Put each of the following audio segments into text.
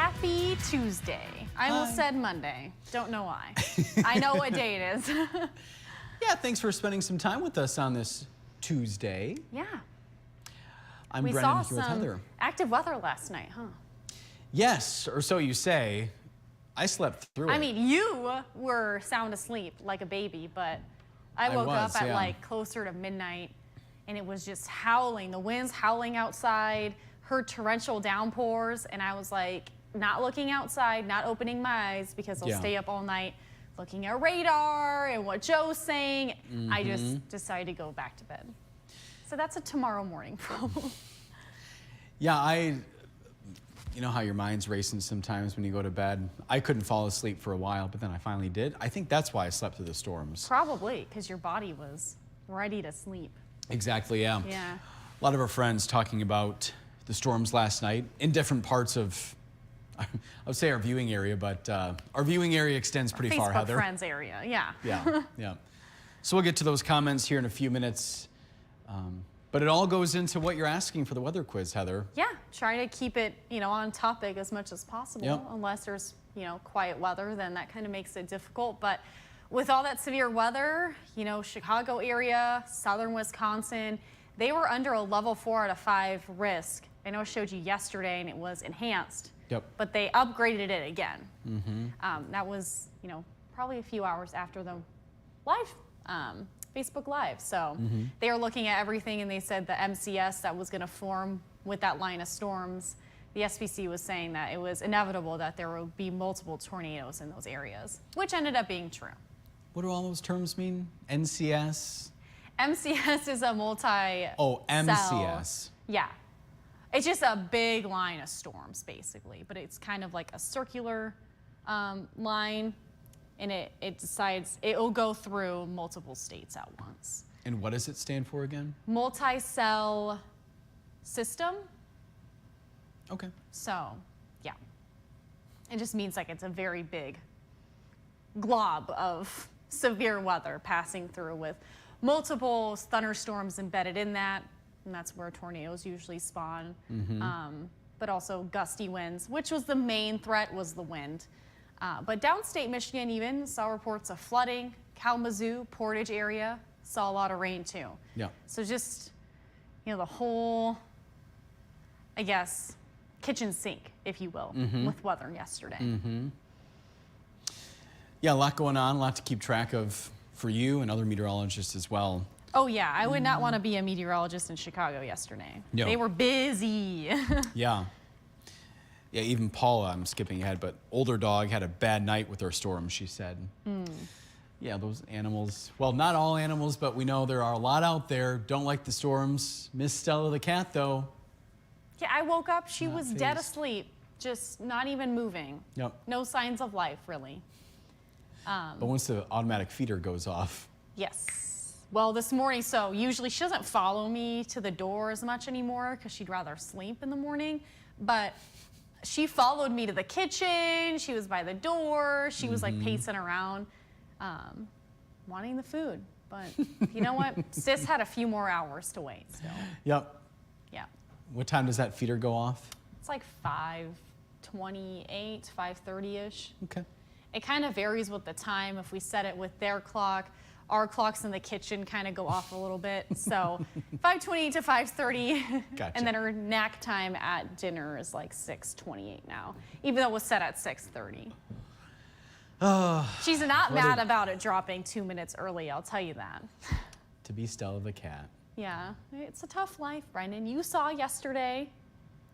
Happy Tuesday. I almost said Monday. Don't know why. I know what day it is. Yeah, thanks for spending some time with us on this Tuesday. Yeah. I'm We Brendan saw here with some Heather. active weather last night, huh? Yes, or so you say. I slept through it. I mean, you were sound asleep like a baby, but I woke up at like closer to midnight and it was just howling. The wind's howling outside, heard torrential downpours, and I was like not looking outside, not opening my eyes because I'll stay up all night looking at radar and what Joe's saying. I just decided to go back to bed. So that's a tomorrow morning problem. Yeah, you know how your mind's racing sometimes when you go to bed. I couldn't fall asleep for a while, but then I finally did. I think that's why I slept through the storms. Probably, because your body was ready to sleep. Exactly, yeah. Yeah. A lot of our friends talking about the storms last night in different parts of, I would say our viewing area, but our viewing area extends pretty far, Heather. Facebook friends area, yeah. Yeah, yeah. So we'll get to those comments here in a few minutes. But it all goes into what you're asking for the weather quiz, Heather. Yeah, try to keep it, on topic as much as possible. Unless there's, quiet weather, then that kind of makes it difficult. But with all that severe weather, Chicago area, southern Wisconsin, they were under a level 4 out of 5 risk. I know I showed you yesterday and it was enhanced. Yep. But they upgraded it again. That was, probably a few hours after the live Facebook Live. So they are looking at everything and they said the MCS that was going to form with that line of storms, the SPC was saying that it was inevitable that there would be multiple tornadoes in those areas, which ended up being true. What do all those terms mean? NCS? MCS is a multi-cell. Oh, MCS. Yeah. It's just a big line of storms, basically, but it's kind of like a circular line. And it'll go through multiple states at once. And what does it stand for again? Multi-cell system. Okay. So, yeah. It just means like it's a very big glob of severe weather passing through with multiple thunderstorms embedded in that. And that's where tornadoes usually spawn. But also gusty winds, which was the main threat, was the wind. But downstate Michigan even saw reports of flooding. Kalamazoo, Portage area saw a lot of rain too. Yeah. So just, the whole, I guess, kitchen sink, if you will, with weather yesterday. Yeah, a lot going on, a lot to keep track of for you and other meteorologists as well. Oh yeah, I would not want to be a meteorologist in Chicago yesterday. No. They were busy. Yeah. Yeah, even Paula, I'm skipping ahead, but older dog had a bad night with our storm, she said. Yeah, those animals, well, not all animals, but we know there are a lot out there. Don't like the storms. Miss Stella the cat, though. Yeah, I woke up, she was dead asleep, just not even moving. Yep. No signs of life, really. But once the automatic feeder goes off. Yes. Well, this morning, so usually she doesn't follow me to the door as much anymore because she'd rather sleep in the morning, but she followed me to the kitchen. She was by the door. She was like pacing around, wanting the food. But you know what? Sis had a few more hours to wait still. Yep. Yeah. What time does that feeder go off? It's like 5:28, 5:30-ish. Okay. It kind of varies with the time. If we set it with their clock, our clocks in the kitchen kind of go off a little bit. So 5:28 to 5:30. Gotcha. And then her nap time at dinner is like 6:28 now, even though it was set at 6:30. She's not mad about it dropping 2 minutes early, I'll tell you that. To be Stella the cat. Yeah, it's a tough life, Brendan. You saw yesterday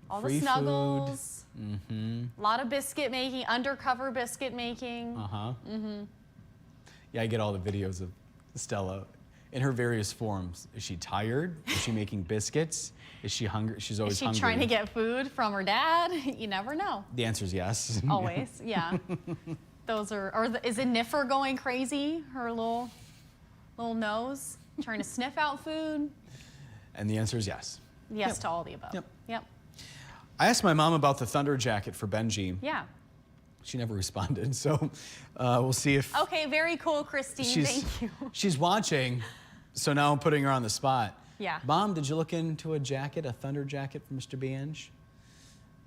all Free the snuggles, a lot of biscuit making, undercover biscuit making. Yeah, I get all the videos of Stella in her various forms. Is she tired? Is she making biscuits? Is she hungry? She's always hungry. Is she trying to get food from her dad? You never know. The answer is yes. Always, yeah. Those are, is it Niffer going crazy? Her little nose, trying to sniff out food? And the answer is yes. Yes to all the above. Yep. I asked my mom about the thunder jacket for Benji. Yeah. She never responded, so we'll see if... Okay, very cool, Christine, thank you. She's watching, so now I'm putting her on the spot. Yeah. Mom, did you look into a jacket, a thunder jacket for Mr. Bange?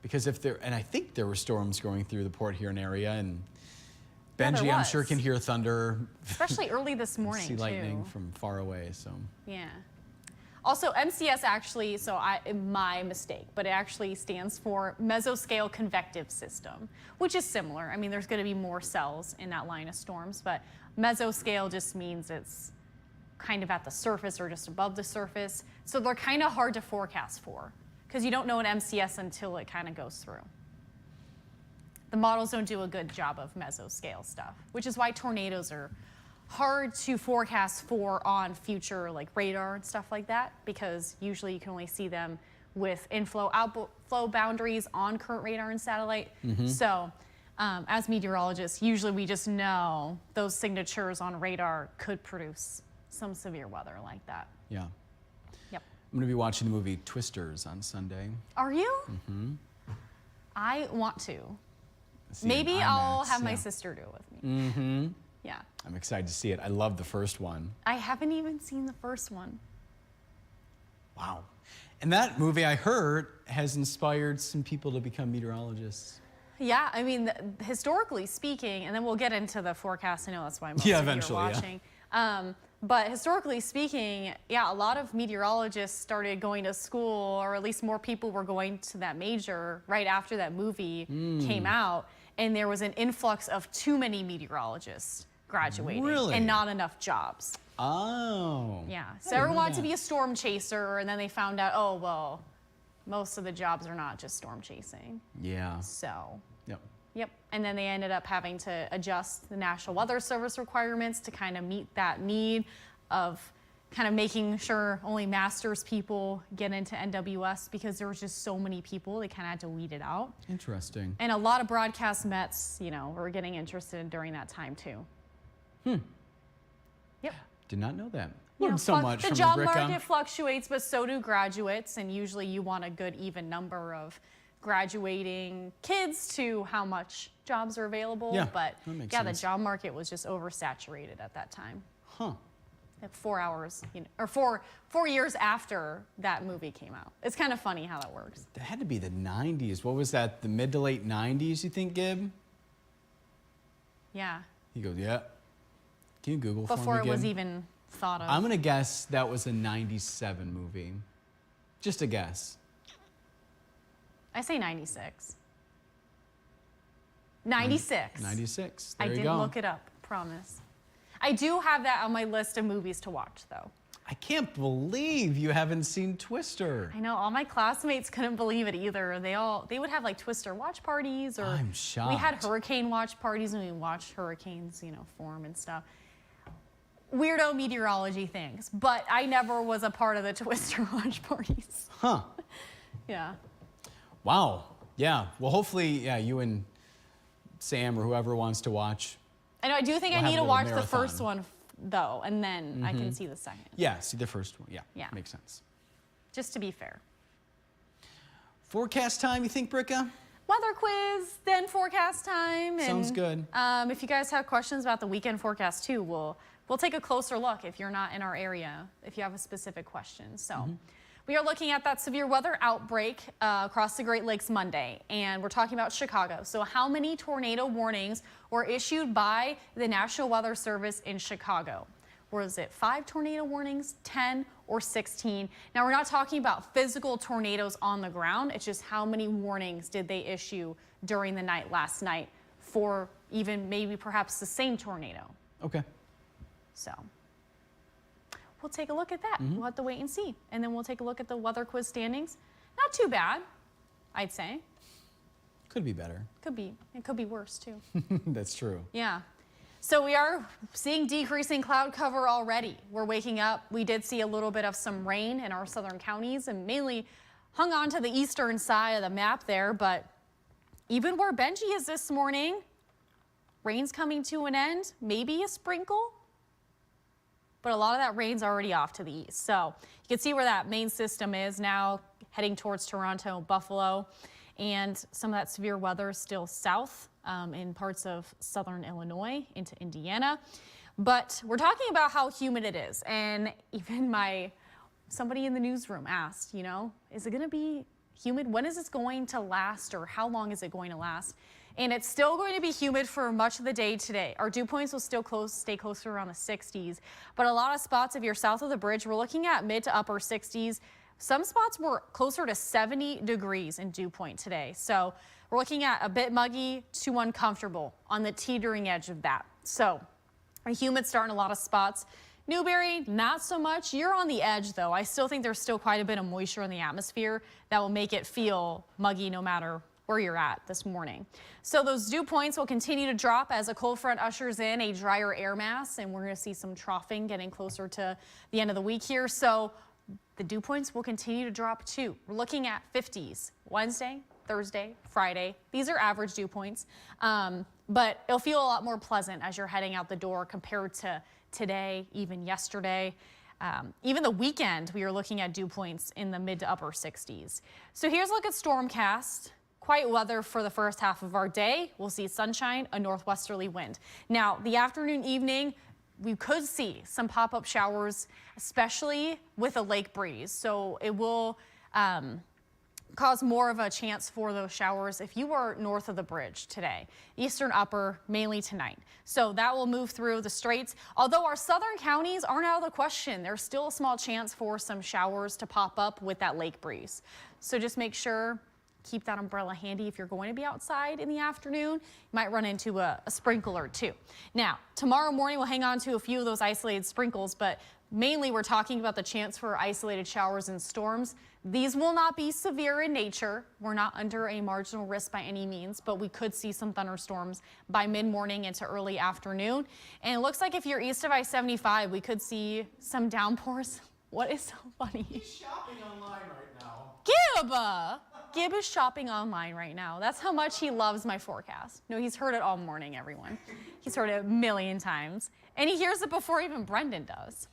Because and I think there were storms going through the Port Huron area, and Yeah, there Benji, I'm was. sure, can hear thunder, Especially early this morning, see lightning too. from far away. So Yeah. Also, MCS actually, my mistake, but it actually stands for mesoscale convective system, which is similar. I mean, there's going to be more cells in that line of storms, but mesoscale just means it's kind of at the surface or just above the surface. So they're kind of hard to forecast for because you don't know an MCS until it kind of goes through. The models don't do a good job of mesoscale stuff, which is why tornadoes are hard to forecast for on future like radar and stuff like that, because usually you can only see them with inflow outflow boundaries on current radar and satellite. So as meteorologists, usually we just know those signatures on radar could produce some severe weather like that. yeah. Yep. I'm going to be watching the movie Twisters on Sunday. Are you? I want to. See it Maybe in I'll IMAX, have my yeah. sister do it with me. Yeah. I'm excited to see it. I love the first one. I haven't even seen the first one. Wow. And that movie, I heard, has inspired some people to become meteorologists. Yeah, I mean, historically speaking, and then we'll get into the forecast. I know that's why most Yeah, of you eventually, are yeah. watching. But historically speaking, yeah, a lot of meteorologists started going to school, or at least more people were going to that major right after that movie came out. And there was an influx of too many meteorologists graduating Really? and not enough jobs. Oh. Yeah, so didn't everyone know wanted to that. be a storm chaser, and then they found out, oh, well, most of the jobs are not just storm chasing. Yeah. So, Yep. yep. And then they ended up having to adjust the National Weather Service requirements to kind of meet that need of kind of making sure only master's people get into NWS, because there was just so many people, they kind of had to weed it out. Interesting. And a lot of broadcast Mets, were getting interested during that time too. Yep. Did not know that. You know, Learned so much the from job Bricca. market fluctuates, but so do graduates, and usually you want a good even number of graduating kids to how much jobs are available. Yeah, But that makes yeah, sense. the job market was just oversaturated at that time. Huh. Like 4 hours, or 4 years after that movie came out. It's kind of funny how that works. That had to be the 90s. What was that, the mid to late 90s, you think, Gib? Yeah, He goes, yeah. Can you Google for me, before it was Gib? even thought of. I'm going to guess that was a 97 movie. Just a guess. I say 96. 96. 96. I There you didn't go. look it up, promise. I do have that on my list of movies to watch, though. I can't believe you haven't seen Twister. I know all my classmates couldn't believe it either. They would have like Twister watch parties, or I'm we had shocked. hurricane watch parties, and we watched hurricanes, form and stuff. Weirdo meteorology things, but I never was a part of the Twister watch parties. Huh. Yeah. Wow. Yeah. Well, hopefully, yeah, you and Sam or whoever wants to watch. I know. I do think We'll I have need a to little watch the marathon. first one though, and then I can see the second. Yeah, see the first one. Yeah. Yeah. Makes sense. Just to be fair. Forecast time, you think, Bricca? Weather quiz, then forecast time. And, Sounds good. If you guys have questions about the weekend forecast too, we'll take a closer look if you're not in our area, if you have a specific question. So we are looking at that severe weather outbreak across the Great Lakes Monday, and we're talking about Chicago. So how many tornado warnings were issued by the National Weather Service in Chicago? Was it 5 tornado warnings, 10, or 16? Now, we're not talking about physical tornadoes on the ground. It's just how many warnings did they issue during the night last night for even maybe perhaps the same tornado. Okay. So we'll take a look at that. We'll have to wait and see. And then we'll take a look at the weather quiz standings. Not too bad, I'd say. Could be better. It could be worse too. That's true. Yeah. So we are seeing decreasing cloud cover already. We're waking up. We did see a little bit of some rain in our southern counties, and mainly hung on to the eastern side of the map there. But even where Benji is this morning, rain's coming to an end, maybe a sprinkle. But a lot of that rain's already off to the east. So you can see where that main system is now, heading towards Toronto, Buffalo. And some of that severe weather is still south in parts of southern Illinois into Indiana. But we're talking about how humid it is. And even somebody in the newsroom asked, is it going to be humid. When is this going to last, or how long is it going to last? And it's still going to be humid for much of the day today. Our dew points will still stay closer around the 60s, but a lot of spots, if you're south of the bridge, we're looking at mid to upper 60s. Some spots were closer to 70 degrees in dew point today. So we're looking at a bit muggy to uncomfortable on the teetering edge of that. So a humid start in a lot of spots. Newberry, not so much. You're on the edge, though. I still think there's still quite a bit of moisture in the atmosphere that will make it feel muggy no matter where you're at this morning. So those dew points will continue to drop as a cold front ushers in a drier air mass, and we're going to see some troughing getting closer to the end of the week here. So the dew points will continue to drop too. We're looking at 50s Wednesday, Thursday, Friday. These are average dew points, but it'll feel a lot more pleasant as you're heading out the door compared to today, even yesterday. Even the weekend, we are looking at dew points in the mid to upper 60s. So here's a look at Stormcast. Quiet weather for the first half of our day. We'll see sunshine, a northwesterly wind. Now, the afternoon, evening, we could see some pop-up showers, especially with a lake breeze. So it will cause more of a chance for those showers if you are north of the bridge today. Eastern upper, mainly tonight. So that will move through the straits. Although our southern counties aren't out of the question, there's still a small chance for some showers to pop up with that lake breeze. So just make sure, keep that umbrella handy if you're going to be outside in the afternoon. You might run into a sprinkle or two. Now, tomorrow morning we'll hang on to a few of those isolated sprinkles, but mainly we're talking about the chance for isolated showers and storms. These will not be severe in nature. We're not under a marginal risk by any means, but we could see some thunderstorms by mid-morning into early afternoon. And it looks like if you're east of I-75, we could see some downpours. What is so funny? He's shopping online right now. Gib is shopping online right now. That's how much he loves my forecast. No, he's heard it all morning, everyone. He's heard it a million times. And he hears it before even Brendan does.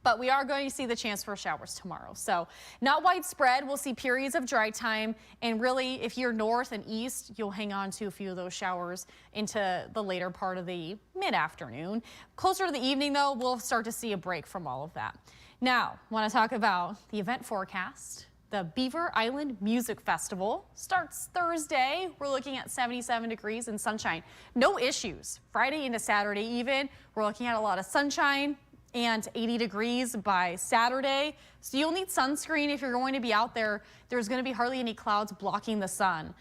But we are going to see the chance for showers tomorrow. So not widespread. We'll see periods of dry time. And really, if you're north and east, you'll hang on to a few of those showers into the later part of the mid-afternoon. Closer to the evening, though, we'll start to see a break from all of that. Now, I want to talk about the event forecast. The Beaver Island Music Festival starts Thursday. We're looking at 77 degrees and sunshine. No issues. Friday into Saturday even, we're looking at a lot of sunshine and 80 degrees by Saturday. So you'll need sunscreen if you're going to be out there. There's going to be hardly any clouds blocking the sun,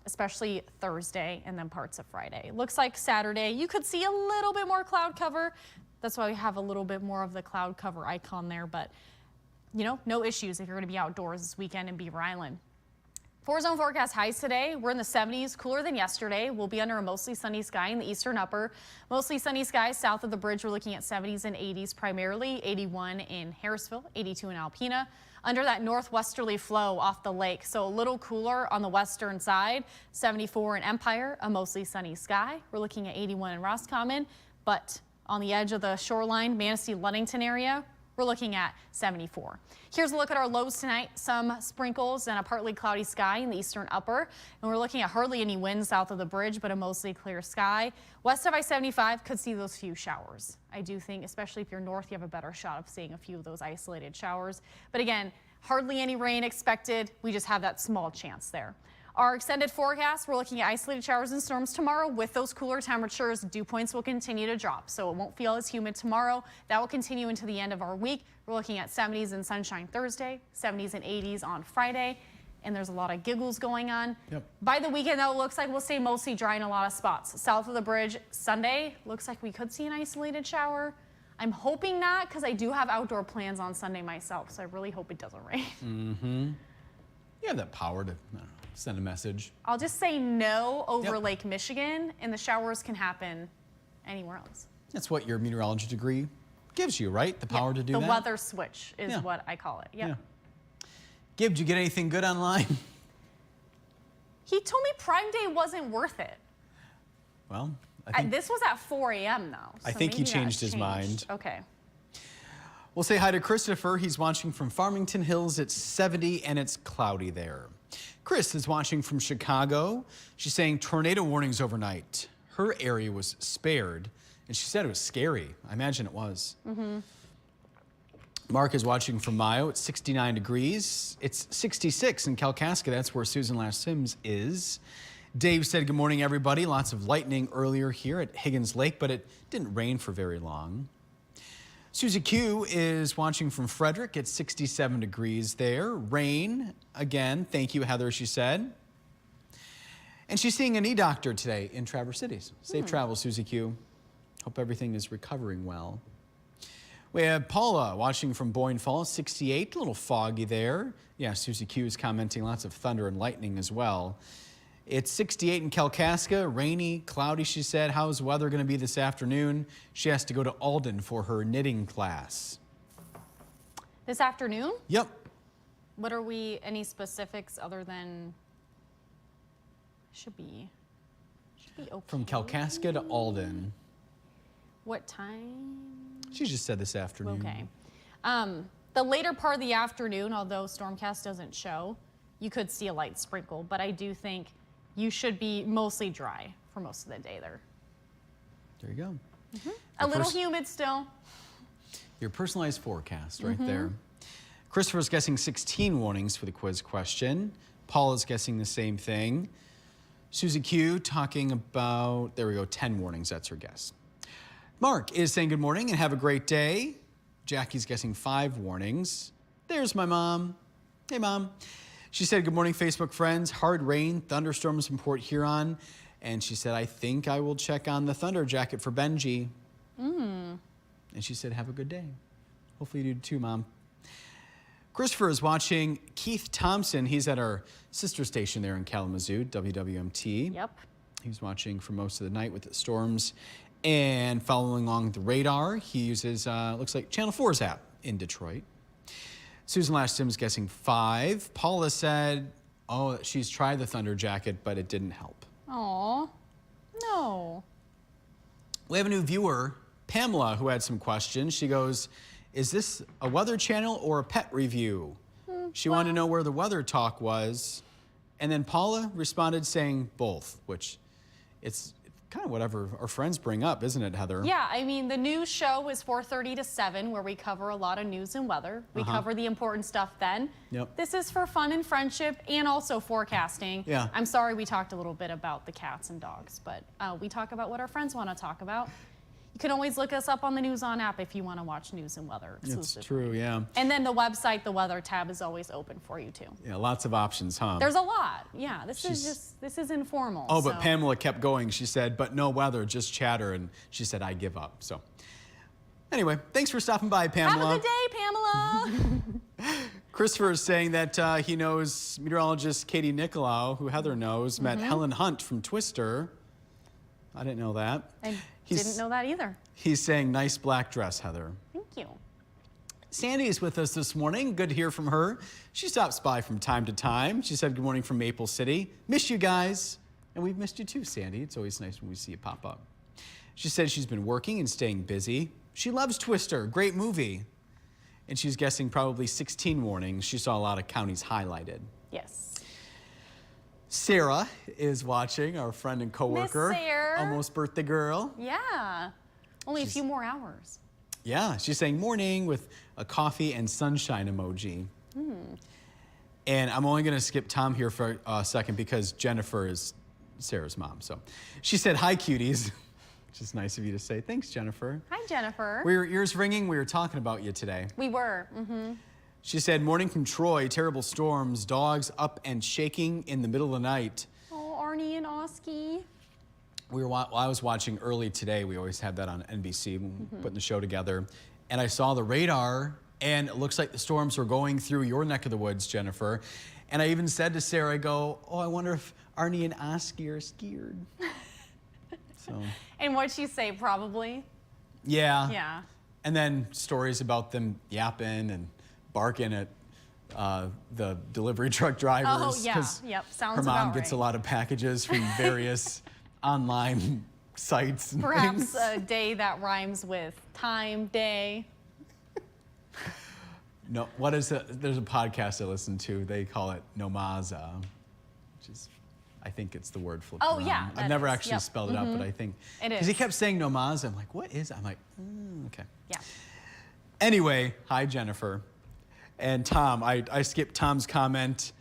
especially Thursday and then parts of Friday. Looks like Saturday, you could see a little bit more cloud cover. That's why we have a little bit more of the cloud cover icon there, but you know, no issues if you're going to be outdoors this weekend in Beaver Island. 4-zone forecast highs today. We're in the 70s, cooler than yesterday. We'll be under a mostly sunny sky in the eastern upper. Mostly sunny skies south of the bridge. We're looking at 70s and 80s primarily. 81 in Harrisville, 82 in Alpena. Under that northwesterly flow off the lake, so a little cooler on the western side. 74 in Empire, a mostly sunny sky. We're looking at 81 in Roscommon, but on the edge of the shoreline, Manistee, Ludington area, we're looking at 74. Here's a look at our lows tonight. Some sprinkles and a partly cloudy sky in the eastern upper. And we're looking at hardly any wind south of the bridge, but a mostly clear sky. West of I-75 could see those few showers. I do think, especially if you're north, you have a better shot of seeing a few of those isolated showers. But again, hardly any rain expected. We just have that small chance there. Our extended forecast, we're looking at isolated showers and storms tomorrow. With those cooler temperatures, dew points will continue to drop, so it won't feel as humid tomorrow. That will continue into the end of our week. We're looking at 70s and sunshine Thursday, 70s and 80s on Friday, and there's a lot of giggles going on. Yep. By the weekend, though, it looks like we'll stay mostly dry in a lot of spots. South of the bridge, Sunday, looks like we could see an isolated shower. I'm hoping not, because I do have outdoor plans on Sunday myself, so I really hope it doesn't rain. Mm-hmm. You have that power to, I don't know, send a message. I'll just say no over Lake Michigan, and the showers can happen anywhere else. That's what your meteorology degree gives you, right? The power to do that? The weather switch is what I call it. Yep. Yeah. Gib, did you get anything good online? He told me Prime Day wasn't worth it. Well, I think this was at 4 a.m. though. So I think he changed his mind. Okay. We'll say hi to Christopher. He's watching from Farmington Hills. It's 70 and it's cloudy there. Chris is watching from Chicago. She's saying tornado warnings overnight. Her area was spared, and she said it was scary. I imagine it was. Mm-hmm. Mark is watching from Mayo. It's 69 degrees. It's 66 in Kalkaska. That's where Susan Lash Sims is. Dave said, good morning, everybody. Lots of lightning earlier here at Higgins Lake, but it didn't rain for very long. Susie Q is watching from Frederick. It's 67 degrees there. Rain again. Thank you, Heather, she said. And she's seeing an e-doctor today in Traverse City. Safe travels, Susie Q. Hope everything is recovering well. We have Paula watching from Boyne Falls, 68, a little foggy there. Yeah, Susie Q is commenting lots of thunder and lightning as well. It's 68 in Kalkaska, rainy, cloudy, she said. How's the weather going to be this afternoon? She has to go to Alden for her knitting class. This afternoon? Yep. What are we, any specifics other than, should be okay. From Kalkaska to Alden. What time? She just said this afternoon. Okay. The later part of the afternoon, although Stormcast doesn't show, you could see a light sprinkle, but I do think you should be mostly dry for most of the day there. There you go. A little humid still. Your personalized forecast right there. Christopher's guessing 16 warnings for the quiz question. Paul is guessing the same thing. Susie Q talking about, there we go, 10 warnings. That's her guess. Mark is saying good morning and have a great day. Jackie's guessing 5 warnings. There's my mom. Hey, Mom. She said, good morning, Facebook friends. Hard rain, thunderstorms in Port Huron. And she said, I think I will check on the thunder jacket for Benji. And she said, have a good day. Hopefully you do too, Mom. Christopher is watching Keith Thompson. He's at our sister station there in Kalamazoo, WWMT. Yep. He's watching for most of the night with the storms and following along the radar. He uses, looks like Channel 4's app in Detroit. Susan Lash Sims guessing 5. Paula said, oh, she's tried the thunder jacket, but it didn't help. Aw, no. We have a new viewer, Pamela, who had some questions. She goes, is this a weather channel or a pet review? She wanted to know where the weather talk was. And then Paula responded saying both, which it's kind of whatever our friends bring up, isn't it, Heather? Yeah, I mean, the news show is 4:30 to 7, where we cover a lot of news and weather. We cover the important stuff then. Yep. This is for fun and friendship and also forecasting. Yeah. I'm sorry we talked a little bit about the cats and dogs, but we talk about what our friends want to talk about. You can always look us up on the News On app if you want to watch news and weather exclusively. It's true, yeah. And then the website, the weather tab is always open for you too. Yeah, lots of options, huh? There's a lot. Yeah, this is informal. Oh, but so. Pamela kept going. She said, but no weather, just chatter. And she said, I give up. So anyway, thanks for stopping by, Pamela. Have a good day, Pamela. Christopher is saying that he knows meteorologist Katie Nicolau, who Heather knows, met Helen Hunt from Twister. I didn't know that. I didn't know that either. He's saying, nice black dress, Heather. Thank you. Sandy is with us this morning. Good to hear from her. She stops by from time to time. She said, good morning from Maple City. Miss you guys. And we've missed you too, Sandy. It's always nice when we see you pop up. She said she's been working and staying busy. She loves Twister. Great movie. And she's guessing probably 16 warnings. She saw a lot of counties highlighted. Yes. Sarah is watching, our friend and coworker. Miss Sarah. Almost birthday girl. Yeah. Only a few more hours. Yeah, she's saying morning with a coffee and sunshine emoji. And I'm only going to skip Tom here for a second because Jennifer is Sarah's mom. So she said, hi, cuties, which is nice of you to say. Thanks, Jennifer. Hi, Jennifer. Were your ears ringing? We were talking about you today. We were. She said, morning from Troy, terrible storms, dogs up and shaking in the middle of the night. Oh, Arnie and Oski. While I was watching early today, we always have that on NBC, putting the show together, and I saw the radar, and it looks like the storms were going through your neck of the woods, Jennifer. And I even said to Sarah, I go, oh, I wonder if Arnie and Oski are scared. So. And what'd she say, probably? Yeah. Yeah. And then stories about them yapping and barking at the delivery truck drivers. Oh, yeah. Yep. Sounds her mom about gets right. a lot of packages from various online sites and Perhaps things. a day that rhymes with time, day. No, what is it? There's a podcast I listen to. They call it Nomaza, which is, I think it's the word flipped Oh, around. yeah, I've that never is. actually Yep. spelled it out, but I think It because he is. kept saying Nomaza. I'm like, what is it? I'm like, okay. Yeah. Anyway, hi, Jennifer. And Tom, I skipped Tom's comment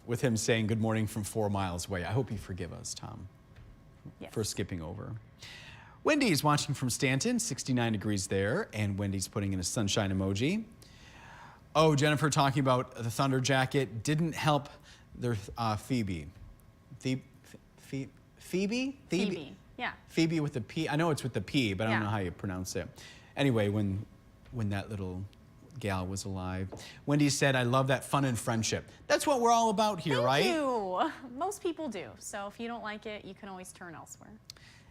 with him saying good morning from 4 miles away. I hope you forgive us, Tom, for skipping over. Wendy's watching from Stanton, 69 degrees there, and Wendy's putting in a sunshine emoji. Oh, Jennifer talking about the Thunder Jacket didn't help their Phoebe. Phoebe? Yeah. Phoebe with the P. I know it's with the P, but I don't know how you pronounce it. Anyway, when that little gal was alive, Wendy said, I love that fun and friendship. That's what we're all about here, right? Thank you. Most people do. So if you don't like it, you can always turn elsewhere.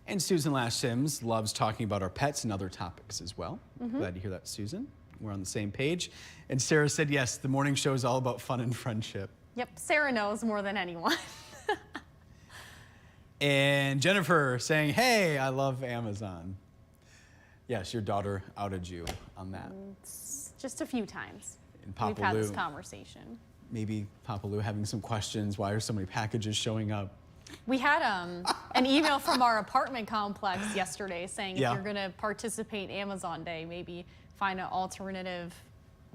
And Susan Lash Sims loves talking about our pets and other topics as well. Glad to hear that, Susan. We're on the same page. And Sarah said, yes, the morning show is all about fun and friendship. Yep, Sarah knows more than anyone. And Jennifer saying, hey, I love Amazon. Yes, your daughter outed you on that. Just a few times. And Papa We've had Lou, this conversation. maybe Papa Lou having some questions. Why are so many packages showing up? We had an email from our apartment complex yesterday saying if you're going to participate in Amazon Day, maybe find an alternative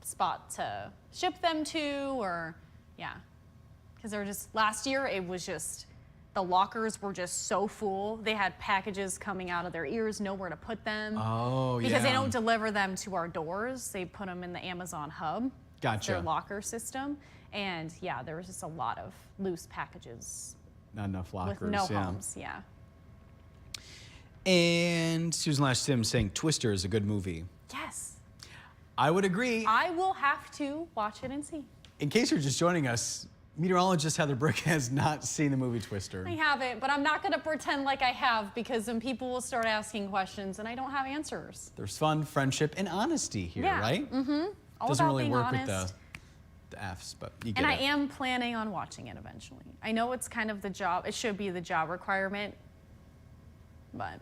spot to ship them to, or because they're just, last year it was just, the lockers were just so full. They had packages coming out of their ears, nowhere to put them. Oh, yeah. Because they don't deliver them to our doors. They put them in the Amazon hub. Gotcha. Their locker system. And there was just a lot of loose packages. Not enough lockers. With no homes, And Susan Lash Sims saying Twister is a good movie. Yes. I would agree. I will have to watch it and see. In case you're just joining us, meteorologist Heather Bricca has not seen the movie Twister. I haven't, but I'm not going to pretend like I have, because then people will start asking questions and I don't have answers. There's fun, friendship, and honesty here, right? Mm-hmm. All Doesn't about really being work honest. with the F's, but you get And it. I am planning on watching it eventually. I know it's kind of the job, it should be the job requirement, but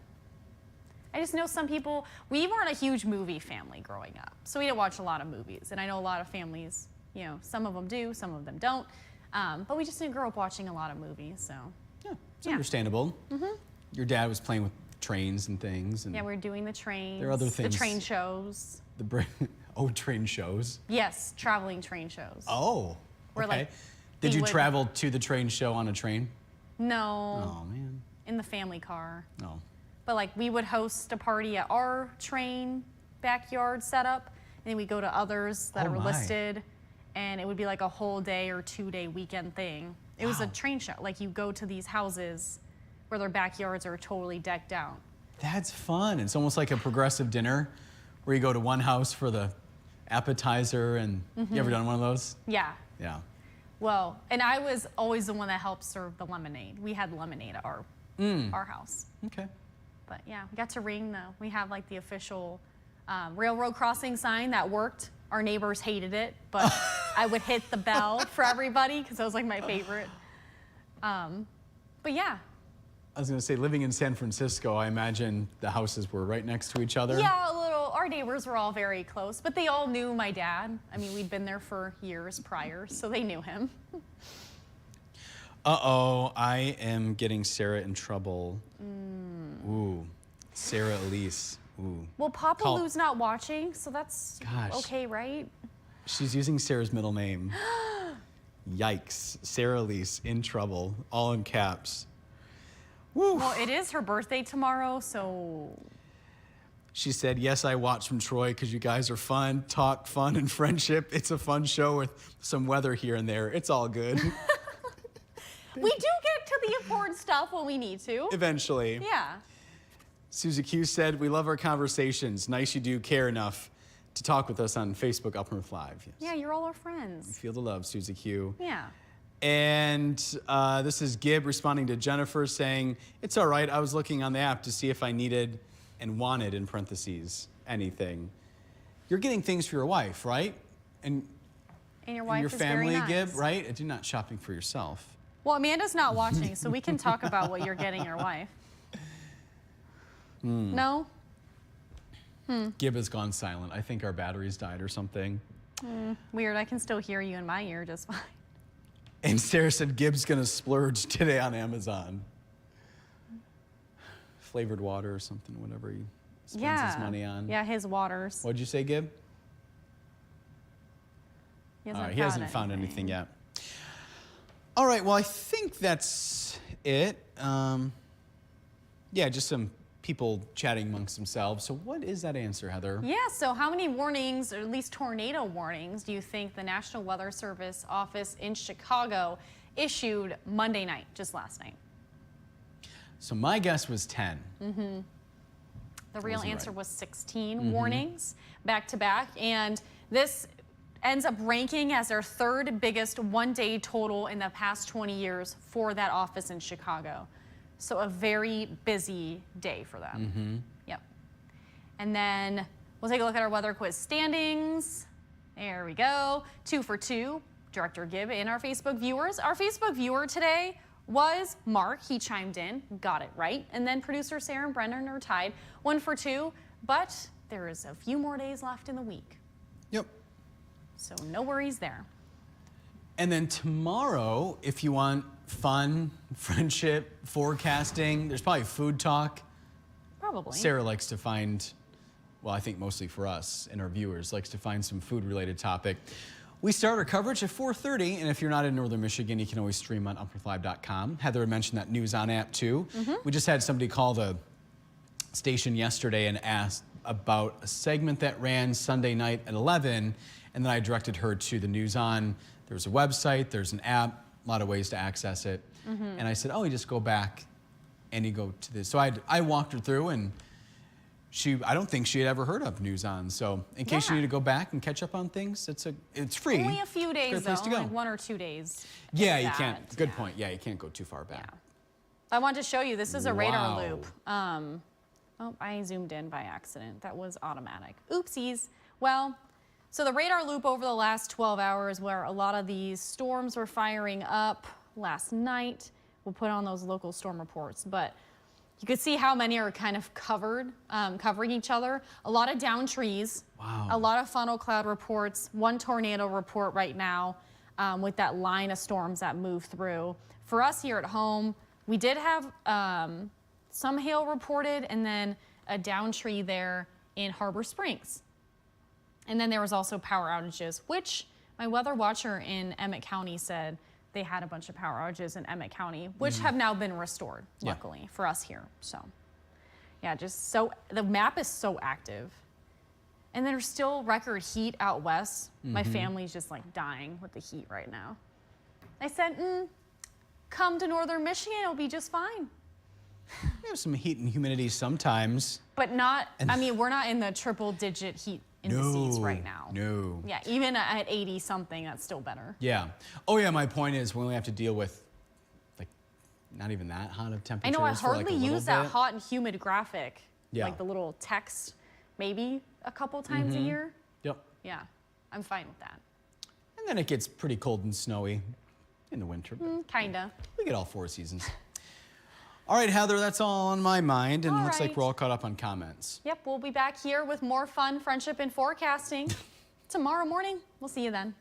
I just know some people, we weren't a huge movie family growing up, so we didn't watch a lot of movies. And I know a lot of families, some of them do, some of them don't. But we just didn't grow up watching a lot of movies, so. Yeah, it's understandable. Your dad was playing with trains and things. And we're doing the trains. there are other things. The train shows. Train shows. Yes, traveling train shows. Oh, Where, okay. like, Did they you would- travel to the train show on a train? No, Oh, man. in the family car. No. But like we would host a party at our train backyard setup, and then we go to others that Oh, are my. listed, and it would be like a whole day or 2-day weekend thing. It was a Wow. train show. Like you go to these houses where their backyards are totally decked out. That's fun. It's almost like a progressive dinner where you go to one house for the appetizer, and you ever done one of those? Yeah. Yeah. Well, and I was always the one that helped serve the lemonade. We had lemonade at our house. Okay. But we got to ring we have like the official railroad crossing sign that worked. Our neighbors hated it, but I would hit the bell for everybody because that was like my favorite. But I was going to say, living in San Francisco, I imagine the houses were right next to each other. yeah, a little. Our neighbors were all very close, but they all knew my dad. I mean, we'd been there for years prior, so they knew him. Uh-oh, I am getting Sarah in trouble. Ooh, Sarah Elise. Ooh. Well, Papa Call- Lou's not watching, so that's Gosh. okay, right? She's using Sarah's middle name. Yikes. Sarah Elise in trouble, all in caps. Woo. Well, it is her birthday tomorrow, so She said, yes, I watched from Troy because you guys are fun, talk fun and friendship. It's a fun show with some weather here and there. It's all good. we do get to the important stuff when we need to. Eventually. Yeah. Susie Q said, we love our conversations. Nice you do care enough to talk with us on Facebook Upper Live. Yes. Yeah, you're all our friends. Feel the love, Susie Q. Yeah. And this is Gib responding to Jennifer saying, it's all right. I was looking on the app to see if I needed and wanted, in parentheses, anything. You're getting things for your wife, right? And And your wife your is family, very nice. Gib, right? You're not shopping for yourself. Well, Amanda's not watching, so we can talk about what you're getting your wife. No? Gib has gone silent. I think our batteries died or something. Weird. I can still hear you in my ear just fine. And Sarah said Gib's gonna splurge today on Amazon. Flavored water or something, whatever he spends his money on. Yeah, his waters. What'd you say, Gib? He hasn't found anything yet. All right, well, I think that's it. Yeah, just some people chatting amongst themselves. So what is that answer, Heather? Yeah, so how many warnings, or at least tornado warnings, do you think the National Weather Service office in Chicago issued Monday night, just last night? So my guess was 10. The real answer was 16 warnings back to back. And this ends up ranking as their third biggest one-day total in the past 20 years for that office in Chicago. So a very busy day for them. Yep. And then we'll take a look at our weather quiz standings. There we go. 2 for 2. Director Gibb and our Facebook viewers. Our Facebook viewer today was Mark. He chimed in, got it right. And then producer Sarah and Brendan are tied 1 for 2. But there is a few more days left in the week. Yep. So no worries there. And then tomorrow, if you want fun, friendship, forecasting, there's probably food talk. Probably. Sarah likes to find, well, I think mostly for us and our viewers, likes to find some food-related topic. We start our coverage at 4:30, and if you're not in Northern Michigan, you can always stream on UpNorthLive.com. Heather had mentioned that News On app, too. We just had somebody call the station yesterday and asked about a segment that ran Sunday night at 11, and then I directed her to the News On. There's a website, there's an app, a lot of ways to access it. And I said, oh, you just go back and you go to this. So I walked her through, and I don't think she had ever heard of News On. So in case you need to go back and catch up on things, it's free. Only a few days, Great place though, to go. like 1 or 2 days. Yeah, you can't. Good point. Yeah, you can't go too far back. I wanted to show you, this is a radar Wow. loop. Oh, I zoomed in by accident. That was automatic. Oopsies. Well, so the radar loop over the last 12 hours, where a lot of these storms were firing up last night, we'll put on those local storm reports, but you could see how many are kind of covering each other. A lot of downed trees, a lot of funnel cloud reports, 1 tornado report right now with that line of storms that move through. For us here at home, we did have some hail reported, and then a downed tree there in Harbor Springs. And then there was also power outages, which my weather watcher in Emmett County said they had a bunch of power outages in Emmett County, which have now been restored, luckily, for us here. So, yeah, the map is so active. And there's still record heat out west. My family's just like dying with the heat right now. I said, come to Northern Michigan, it'll be just fine. We have some heat and humidity sometimes. But not, I mean, we're not in the triple-digit heat indices right now. No. Yeah, even at 80 something, that's still better. Yeah. Oh yeah, my point is we only have to deal with like not even that hot of temperatures. I know I for, like, hardly a little use that bit. hot and humid graphic, Yeah. like the little text, maybe a couple times a year. Yep. Yeah, I'm fine with that. And then it gets pretty cold and snowy in the winter. But Kinda. we get all 4 seasons. All right, Heather, that's all on my mind, and All looks like right. we're all caught up on comments. Yep, we'll be back here with more fun, friendship, and forecasting tomorrow morning. We'll see you then.